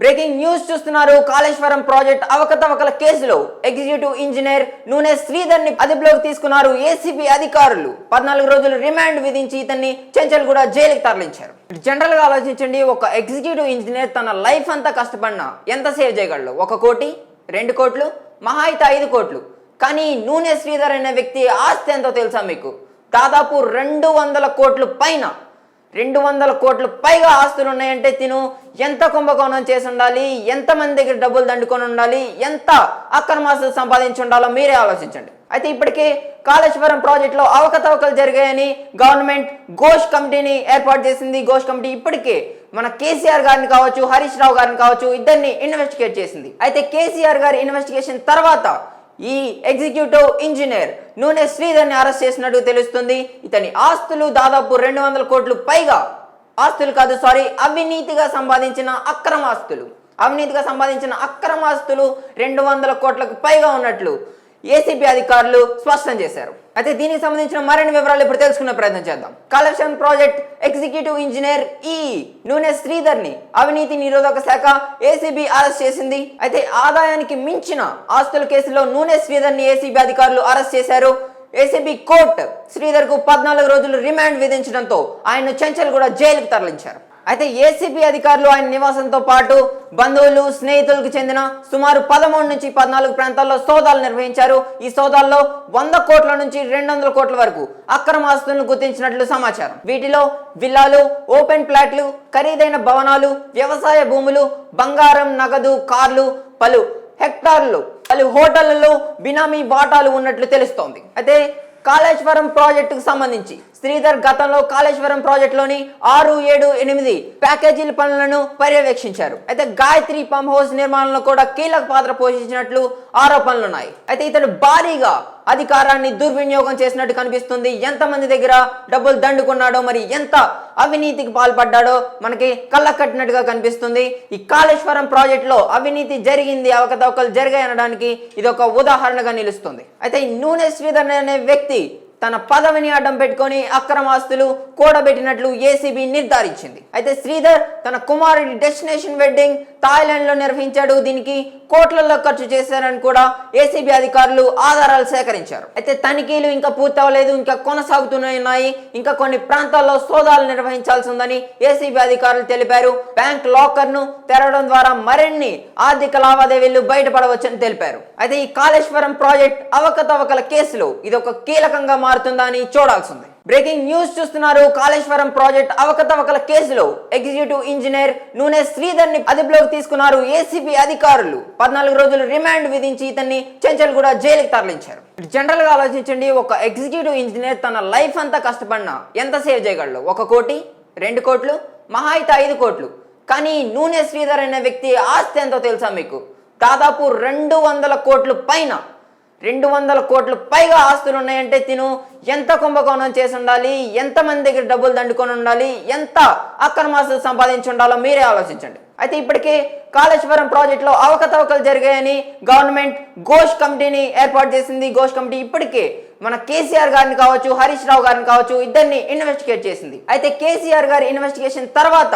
Breaking news చూస్తున్నారు. Kaleshwaram project అవకతవకల కేసులో executive engineer నూనె శ్రీధర్ ని అదుపులోకి తీసుకున్నారు ఏసీబీ అధికారులు. 14 రోజులు రిమాండ్ విధించి ఇతన్ని చెంచల్గూడ జైలుకి తరలించారు. జనరల్ గా ఆలోచించండి, ఒక ఎగ్జిక్యూటివ్ ఇంజనీర్ తన లైఫ్ అంతా కష్టపడినా ఎంత సేవ్ చేయగలడు? 1 కోటి, 2 కోట్లు, మహా అయితే 5 కోట్లు. కానీ నూనె శ్రీధర్ అనే వ్యక్తి ఆస్తి ఎంతో తెలుసా మీకు? దాదాపు 200 కోట్లు పైన, 200 కోట్లు పైగా ఆస్తులు ఉన్నాయంటే తిను ఎంత కుంభకోణం చేసి ఉండాలి, ఎంతమంది దగ్గర డబ్బులు దండుకొని ఉండాలి, ఎంత అక్రమాస్తులు సంపాదించి ఉండాలో మీరే ఆలోచించండి. అయితే ఇప్పటికే కాళేశ్వరం ప్రాజెక్టులో అవకతవకలు జరిగాయని గవర్నమెంట్ ఘోష్ కమిటీని ఏర్పాటు చేసింది. ఘోష్ కమిటీ ఇప్పటికే మన కేసీఆర్ గారిని కావచ్చు, హరీష్ రావు గారిని కావచ్చు, ఇద్దరిని ఇన్వెస్టిగేట్ చేసింది. అయితే కేసీఆర్ గారి ఇన్వెస్టిగేషన్ తర్వాత ఈ ఎగ్జిక్యూటివ్ ఇంజనీర్ నూనె శ్రీధర్ ని అరెస్ట్ చేసినట్టు తెలుస్తుంది. ఇతని ఆస్తులు దాదాపు 200 కోట్లు పైగా, అవినీతిగా సంపాదించిన అక్రమాస్తులు 200 కోట్లకు పైగా ఉన్నట్లు ఏసీబీ అధికారులు స్పష్టం చేశారు. అయితే దీనికి సంబంధించిన మరిన్ని వివరాలు ఇప్పుడు తెలుసుకునే ప్రయత్నం చేద్దాం. కాళేశ్వరం ప్రాజెక్ట్ ఎగ్జిక్యూటివ్ ఇంజనీర్ నూనె శ్రీధర్ ని అవినీతి నిరోధక శాఖ ఏసీబీ అరెస్ట్ చేసింది. అయితే ఆదాయానికి మించిన ఆస్తుల కేసులో నూనె శ్రీధర్ ని ఏసీబీ అధికారులు అరెస్ట్ చేశారు. ఏసీబీ కోర్టు శ్రీధర్ కు 14 రోజులు రిమాండ్ విధించడంతో ఆయన్ను చెంచల్గూడ జైలుకు తరలించారు. అయితే ఏసీబీ అధికారులు ఆయన నివాసంతో పాటు బంధువులు, స్నేహితులకు చెందిన సుమారు 13 నుంచి 14 ప్రాంతాల్లో సోదాలు నిర్వహించారు. ఈ సోదాల్లో 100 కోట్ల నుంచి 200 కోట్ల వరకు అక్రమ ఆస్తులను గుర్తించినట్లు సమాచారం. వీటిలో విల్లాలు, ఓపెన్ ప్లాట్లు, ఖరీదైన భవనాలు, వ్యవసాయ భూములు, బంగారం, నగదు, కార్లు, పలు హెక్టార్లు, పలు హోటళ్లలో బినామీ వాటాలు ఉన్నట్లు తెలుస్తోంది. అయితే కాళేశ్వరం ప్రాజెక్టుకు సంబంధించి శ్రీధర్ గతంలో కాళేశ్వరం ప్రాజెక్టులోని 6, 7, 8 ప్యాకేజీల పనులను పర్యవేక్షించారు. అయితే గాయత్రి పంప్ హౌస్ నిర్మాణంలో కూడా కీలక పాత్ర పోషించినట్లు ఆరోపణలున్నాయి. అయితే ఇతడు భారీగా అధికారాన్ని దుర్వినియోగం చేసినట్టు కనిపిస్తుంది. ఎంతమంది దగ్గర డబ్బులు దండుకున్నాడో, మరి ఎంత అవినీతికి పాల్పడ్డాడో మనకి కళ్ళ కట్టినట్టుగా కనిపిస్తుంది. ఈ కాళేశ్వరం ప్రాజెక్టులో అవినీతి జరిగింది, అవకతవకలు జరిగాయి అనడానికి ఇది ఒక ఉదాహరణగా నిలుస్తుంది. అయితే ఈ నూనె శ్రీధర్ అనే వ్యక్తి తన పదవిని అడ్డం పెట్టుకొని అక్రమాస్తులు కూడబెట్టినట్లు ఏసీబీ నిర్ధారించింది. అయితే శ్రీధర్ తన కుమారుడి డెస్టినేషన్ వెడ్డింగ్ థాయిలాండ్ లో నిర్వహించాడు. దీనికి కోట్లలో ఖర్చు చేశారని కూడా ఏసీబీ అధికారులు ఆధారాలు సేకరించారు. అయితే తనిఖీలు ఇంకా పూర్తవలేదు, ఇంకా కొనసాగుతున్నాయి. ఇంకా కొన్ని ప్రాంతాల్లో సోదాలు నిర్వహించాల్సి ఉందని ఏసీబీ అధికారులు తెలిపారు. బ్యాంక్ లాకర్ ను తెరవడం ద్వారా మరిన్ని ఆర్థిక లావాదేవీలు బయటపడవచ్చని తెలిపారు. అయితే ఈ కాళేశ్వరం ప్రాజెక్ట్ అవకతవకల కేసులో ఇది ఒక కీలకంగా మారుతుందా అని చూడాల్సి ఉంది. బ్రేకింగ్ న్యూస్ చూస్తున్నారు. కాళేశ్వరం ప్రాజెక్ట్ అవకతవకల కేసులో ఎగ్జిక్యూటివ్ ఇంజనీర్ నూనె శ్రీధర్ ని అదుపులోకి తీసుకున్నారు ఏసీబీ అధికారులు. 14 రోజులు రిమాండ్ విధించి ఇతన్ని చెంచల్గూడ జైలుకి తరలించారు. జనరల్ గా ఆలోచించండి, ఒక ఎగ్జిక్యూటివ్ ఇంజనీర్ తన లైఫ్ అంతా కష్టపడినా ఎంత సేవ్ చేయగలడు? 1 కోటి, 2 కోట్లు, మహా అయితే 5 కోట్లు. కానీ నూనె శ్రీధర్ అనే వ్యక్తి ఆస్తి ఎంతో తెలుసా మీకు? దాదాపు 200 కోట్లు పైన, 200 కోట్లు పైగా ఆస్తులు ఉన్నాయంటే తిను ఎంత కుంభకోణం చేసి ఉండాలి, ఎంతమంది దగ్గర డబ్బులు దండుకొని ఉండాలి, ఎంత అక్రమాస్తులు సంపాదించి ఉండాలో మీరే ఆలోచించండి. అయితే ఇప్పటికే కాళేశ్వరం ప్రాజెక్టులో అవకతవకలు జరిగాయని గవర్నమెంట్ ఘోష్ కమిటీని ఏర్పాటు చేసింది. ఘోష్ కమిటీ ఇప్పటికే మన కేసీఆర్ గారిని కావచ్చు, హరీష్ రావు గారిని కావచ్చు, ఇద్దరిని ఇన్వెస్టిగేట్ చేసింది. అయితే కేసీఆర్ గారి ఇన్వెస్టిగేషన్ తర్వాత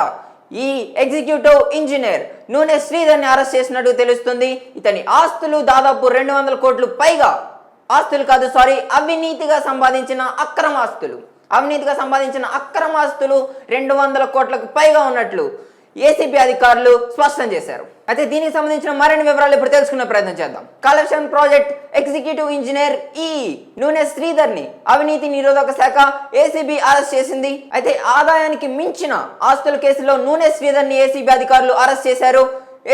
ఈ ఎగ్జిక్యూటివ్ ఇంజనీర్ నూనె శ్రీధర్ ని అరెస్ట్ చేసినట్టు తెలుస్తుంది. ఇతని ఆస్తులు దాదాపు 200 కోట్లు పైగా, అవినీతిగా సంపాదించిన అక్రమాస్తులు 200 కోట్లకు పైగా ఉన్నట్లు ఏసీబీ అధికారులు స్పష్టం చేశారు. అయితే దీనికి సంబంధించిన మరిన్ని వివరాలు ఇప్పుడు తెలుసుకునే ప్రయత్నం చేద్దాం. కాళేశ్వరం ప్రాజెక్ట్ ఎగ్జిక్యూటివ్ ఇంజనీర్ నూనె శ్రీధర్ ని అవినీతి నిరోధక శాఖ ఏసీబీ అరెస్ట్ చేసింది. అయితే ఆదాయానికి మించిన ఆస్తుల కేసులో నూనె శ్రీధర్ ని ఏసీబీ అధికారులు అరెస్ట్ చేశారు.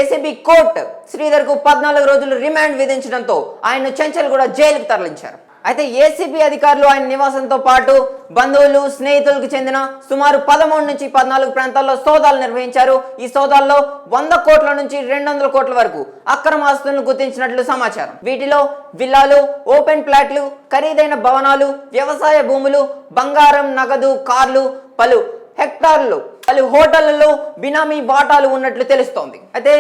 ఏసీబీ కోర్టు శ్రీధర్ కు 14 రోజులు రిమాండ్ విధించడంతో ఆయన్ను చెంచల్గూడ జైలుకు తరలించారు. అయితే ఏసీబీ అధికారులు ఆయన నివాసంతో పాటు బంధువులు, స్నేహితులకు చెందిన సుమారు 13 నుంచి 14 ప్రాంతాల్లో సోదాలు నిర్వహించారు. ఈ సోదాల్లో 100 కోట్ల నుంచి 200 కోట్ల వరకు అక్రమ ఆస్తులను గుర్తించినట్లు సమాచారం. వీటిలో విల్లాలు, ఓపెన్ ప్లాట్లు, ఖరీదైన భవనాలు, వ్యవసాయ భూములు, బంగారం, నగదు, కార్లు, పలు హెక్టార్లు, పలు హోటళ్లలో బినామీ వాటాలు ఉన్నట్లు తెలుస్తోంది. అయితే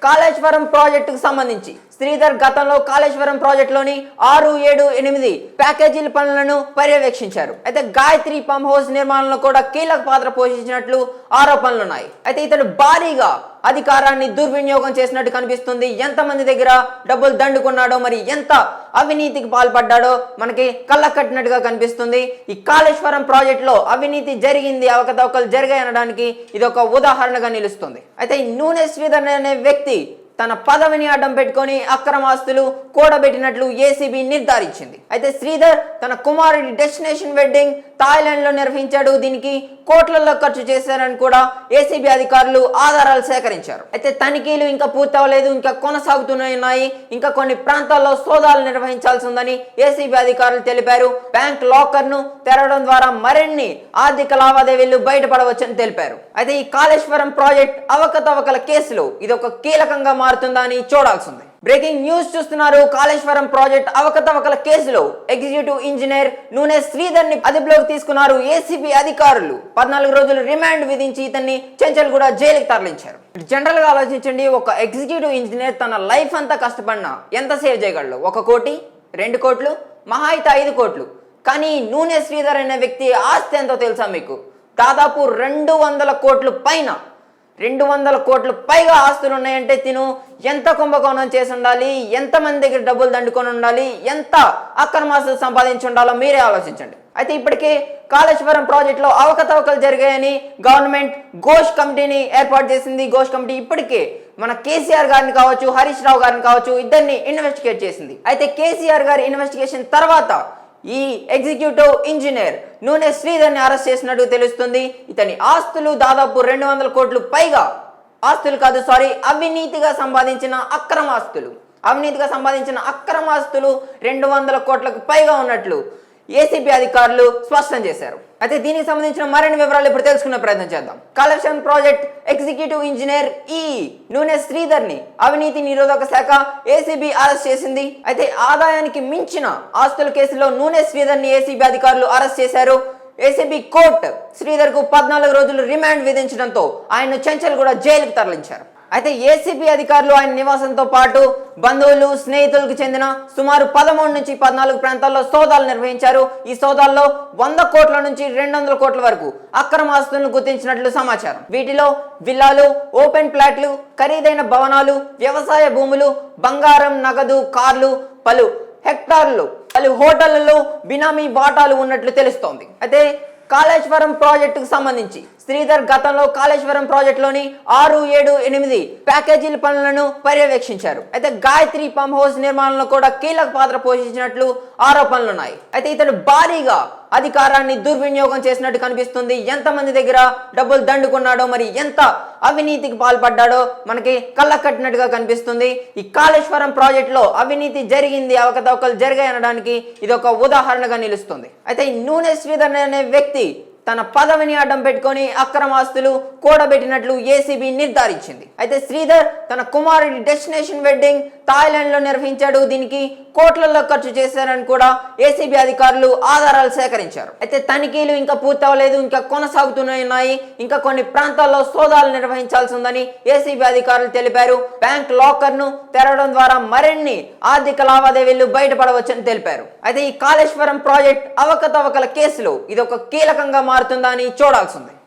కాళేశ్వరం ప్రాజెక్టుకు సంబంధించి శ్రీధర్ గతంలో కాళేశ్వరం ప్రాజెక్టులోని 6, 7, 8 ప్యాకేజీల పనులను పర్యవేక్షించారు. అయితే గాయత్రి పంప్ హౌస్ నిర్మాణంలో కూడా కీలక పాత్ర పోషించినట్లు ఆరోపణలున్నాయి. అయితే ఇతడు భారీగా అధికారాన్ని దుర్వినియోగం చేసినట్టు కనిపిస్తుంది. ఎంతమంది దగ్గర డబ్బులు దండుకున్నాడో, మరి ఎంత అవినీతికి పాల్పడ్డాడో మనకి కళ్ళ కట్టినట్టుగా కనిపిస్తుంది. ఈ కాళేశ్వరం ప్రాజెక్టులో అవినీతి జరిగింది, అవకతవకలు జరిగాయి అనడానికి ఇది ఒక ఉదాహరణగా నిలుస్తుంది. అయితే ఈ నూనె శ్రీధర్ అనే వ్యక్తి తన పదవిని అడ్డం పెట్టుకొని అక్రమాస్తులు కూడబెట్టినట్లు ఏసీబీ నిర్ధారించింది. అయితే శ్రీధర్ తన కుమారుడి డెస్టినేషన్ వెడ్డింగ్ థాయిలాండ్ లో నిర్వహించాడు. దీనికి కోట్లలో ఖర్చు చేశారని కూడా ఏసీబీ అధికారులు ఆధారాలు సేకరించారు. అయితే తనిఖీలు ఇంకా పూర్తవలేదు, ఇంకా కొనసాగుతూనే ఉన్నాయి. ఇంకా కొన్ని ప్రాంతాల్లో సోదాలు నిర్వహించాల్సి ఉందని ఏసీబీ అధికారులు తెలిపారు. బ్యాంక్ లాకర్ ను తెరవడం ద్వారా మరిన్ని ఆర్థిక లావాదేవీలు బయటపడవచ్చని తెలిపారు. అయితే ఈ కాళేశ్వరం ప్రాజెక్ట్ అవకతవకల కేసులో ఇది ఒక కీలకంగా మారుతుందా అని చూడాల్సింది. బ్రేకింగ్ న్యూస్ చూస్తున్నారు. కాళేశ్వరం ప్రాజెక్ట్ అవకతవకల కేసులో ఎగ్జిక్యూటివ్ ఇంజనీర్ నూనె శ్రీధర్ ని అదుపులోకి తీసుకున్నారు ఏసీబీ అధికారులు. 14 రోజులు రిమాండ్ విధించి ఇతన్ని చెంచల్గూడ జైలుకి తరలించారు. జనరల్ గా ఆలోచించండి, ఒక ఎగ్జిక్యూటివ్ ఇంజనీర్ తన లైఫ్ అంతా కష్టపడినా ఎంత సేవ్ చేయగలడు? 1 కోటి, 2 కోట్లు, మహా అయితే 5 కోట్లు. కానీ నూనె శ్రీధర్ అనే వ్యక్తి ఆస్తి ఎంతో తెలుసా మీకు? దాదాపు 200 కోట్ల పైన, 200 కోట్ల పైగా ఆస్తులు ఉన్నాయంటే తిను ఎంత కుంభకోణం చేసి ఉండాలి, ఎంతమంది దగ్గర డబ్బులు దండుకొని ఉండాలి, ఎంత అక్రమాస్తులు సంపాదించి ఉండాలో మీరే ఆలోచించండి. అయితే ఇప్పటికే కాళేశ్వరం ప్రాజెక్టులో అవకతవకలు జరిగాయని గవర్నమెంట్ ఘోష్ కమిటీని ఏర్పాటు చేసింది. ఘోష్ కమిటీ ఇప్పటికే మన కేసీఆర్ గారిని కావచ్చు, హరీష్ రావు గారిని కావచ్చు, ఇద్దరిని ఇన్వెస్టిగేట్ చేసింది. అయితే కేసీఆర్ గారి ఇన్వెస్టిగేషన్ తర్వాత ఈ ఎగ్జిక్యూటివ్ ఇంజనీర్ నూనె శ్రీధర్ ని అరెస్ట్ చేసినట్టు తెలుస్తుంది. ఇతని ఆస్తులు దాదాపు 200 కోట్లు పైగా, ఆస్తులు కాదు సారీ, అవినీతిగా సంపాదించిన అక్రమాస్తులు 200 కోట్లకు పైగా ఉన్నట్లు ఏసీబీ అధికారులు స్పష్టం చేశారు. అయితే దీనికి సంబంధించిన మరిన్ని వివరాలు ఇప్పుడు తెలుసుకునే ప్రయత్నం చేద్దాం. కాళేశ్వరం ప్రాజెక్ట్ ఎగ్జిక్యూటివ్ ఇంజనీర్ నూనె శ్రీధర్ ని అవినీతి నిరోధక శాఖ ఏసీబీ అరెస్ట్ చేసింది. అయితే ఆదాయానికి మించిన ఆస్తుల కేసులో నూనె శ్రీధర్ ని ఏసీబీ అధికారులు అరెస్ట్ చేశారు. ఏసీబీ కోర్టు శ్రీధర్ కు 14 రోజులు రిమాండ్ విధించడంతో ఆయన్ను చెంచల్గూడ జైలుకు తరలించారు. అయితే ఏసీబీ అధికారులు ఆయన నివాసంతో పాటు బంధువులు, స్నేహితులకు చెందిన సుమారు 13 నుంచి 14 ప్రాంతాల్లో సోదాలు నిర్వహించారు. ఈ సోదాల్లో 100 కోట్ల నుంచి 200 కోట్ల వరకు అక్రమాస్తులను గుర్తించినట్లు సమాచారం. వీటిలో విల్లాలు, ఓపెన్ ప్లాట్లు, ఖరీదైన భవనాలు, వ్యవసాయ భూములు, బంగారం, నగదు, కార్లు, పలు హెక్టార్లు, పలు హోటళ్లలో బినామీ వాటాలు ఉన్నట్లు తెలుస్తోంది. అయితే కాళేశ్వరం ప్రాజెక్టుకు సంబంధించి శ్రీధర్ గతంలో కాళేశ్వరం ప్రాజెక్టులోని 6, 7, 8 ప్యాకేజీల పనులను పర్యవేక్షించారు. అయితే గాయత్రి పంప్ హౌస్ నిర్మాణంలో కూడా కీలక పాత్ర పోషించినట్లు ఆరోపణలున్నాయి. అయితే ఇతడు భారీగా అధికారాన్ని దుర్వినియోగం చేసినట్టు కనిపిస్తుంది. ఎంతమంది దగ్గర డబ్బులు దండుకున్నాడో, మరి ఎంత అవినీతికి పాల్పడ్డాడో మనకి కళ్ళ కట్టినట్టుగా కనిపిస్తుంది. ఈ కాళేశ్వరం ప్రాజెక్టులో అవినీతి జరిగింది, అవకతవకలు జరిగాయి అనడానికి ఇది ఒక ఉదాహరణగా నిలుస్తుంది. అయితే ఈ నూనె శ్రీధర్ అనే వ్యక్తి తన పదవిని అడ్డం పెట్టుకొని అక్రమాస్తులు కూడబెట్టినట్లు ఏసీబీ నిర్ధారించింది. అయితే శ్రీధర్ తన కుమారుడి డెస్టినేషన్ వెడ్డింగ్ థాయిలాండ్ లో నిర్వహించాడు. దీనికి కోట్లలో ఖర్చు చేశారని కూడా ఏసీబీ అధికారులు ఆధారాలు సేకరించారు. అయితే తనిఖీలు ఇంకా పూర్తవలేదు, ఇంకా కొనసాగుతూనే ఉన్నాయి. ఇంకా కొన్ని ప్రాంతాల్లో సోదాలు నిర్వహించాల్సి ఉందని ఏసీబీ అధికారులు తెలిపారు. బ్యాంక్ లాకర్ ను తెరవడం ద్వారా మరిన్ని ఆర్థిక లావాదేవీలు బయటపడవచ్చని తెలిపారు. అయితే ఈ కాళేశ్వరం ప్రాజెక్ట్ అవకతవకల కేసులో ఇది ఒక కీలకంగా మారుతుందా అని చూడాల్సింది.